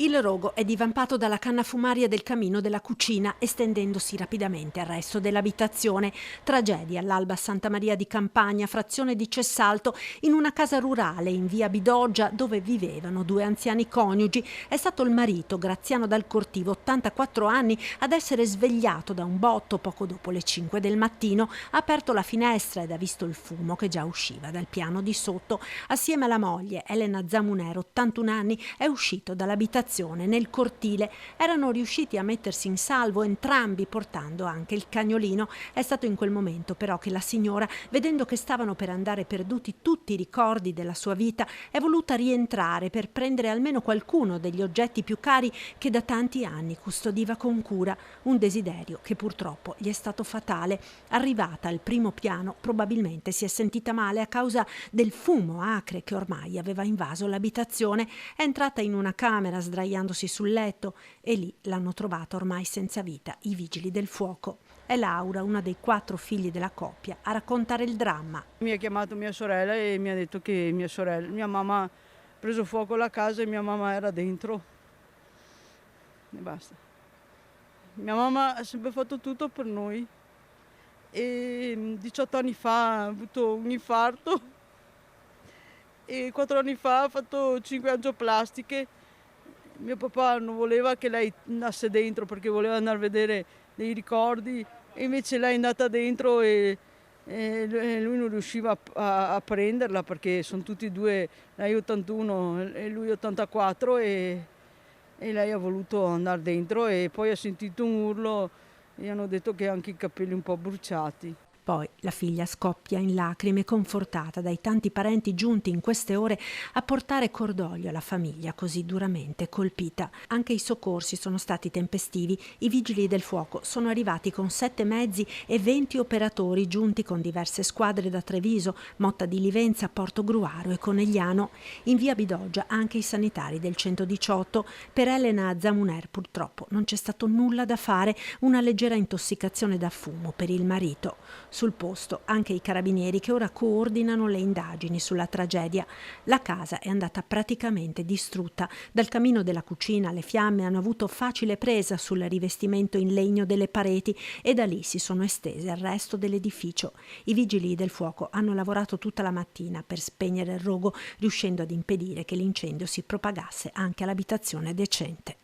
Il rogo è divampato dalla canna fumaria del camino della cucina, estendendosi rapidamente al resto dell'abitazione. Tragedia all'Alba Santa Maria di Campagna, frazione di Cessalto, in una casa rurale in via Bidoggia, dove vivevano due anziani coniugi. È stato il marito, Graziano Dal Cortivo, 84 anni, ad essere svegliato da un botto poco dopo le 5 del mattino. Ha aperto la finestra ed ha visto il fumo che già usciva dal piano di sotto. Assieme alla moglie, Elena Zamuner, 81 anni, è uscito dall'abitazione nel cortile. Erano riusciti a mettersi in salvo entrambi, portando anche il cagnolino. È stato in quel momento però che la signora, vedendo che stavano per andare perduti tutti i ricordi della sua vita, è voluta rientrare per prendere almeno qualcuno degli oggetti più cari che da tanti anni custodiva con cura, un desiderio che purtroppo gli è stato fatale. Arrivata al primo piano, probabilmente si è sentita male a causa del fumo acre che ormai aveva invaso l'abitazione. È entrata in una camera sdraiandosi sul letto e lì l'hanno trovata ormai senza vita i vigili del fuoco. È Laura, una dei 4 figli della coppia, a raccontare il dramma. Mi ha chiamato mia sorella e mi ha detto che mia mamma ha preso fuoco la casa e mia mamma era dentro. E basta. Mia mamma ha sempre fatto tutto per noi e 18 anni fa ha avuto un infarto e 4 anni fa ha fatto 5 angioplastiche. Mio papà non voleva che lei andasse dentro perché voleva andare a vedere dei ricordi e invece lei è andata dentro e lui non riusciva a prenderla perché sono tutti e due, lei 81 e lui 84 e lei ha voluto andare dentro e poi ha sentito un urlo e hanno detto che ha anche i capelli un po' bruciati. Poi la figlia scoppia in lacrime, confortata dai tanti parenti giunti in queste ore a portare cordoglio alla famiglia così duramente colpita. Anche i soccorsi sono stati tempestivi. I vigili del fuoco sono arrivati con 7 mezzi e 20 operatori giunti con diverse squadre da Treviso, Motta di Livenza, Portogruaro e Conegliano. In via Bidoggia anche i sanitari del 118. Per Elena Zamuner purtroppo non c'è stato nulla da fare, una leggera intossicazione da fumo per il marito. Sul posto anche i carabinieri che ora coordinano le indagini sulla tragedia. La casa è andata praticamente distrutta. Dal camino della cucina le fiamme hanno avuto facile presa sul rivestimento in legno delle pareti e da lì si sono estese al resto dell'edificio. I vigili del fuoco hanno lavorato tutta la mattina per spegnere il rogo, riuscendo ad impedire che l'incendio si propagasse anche all'abitazione decente.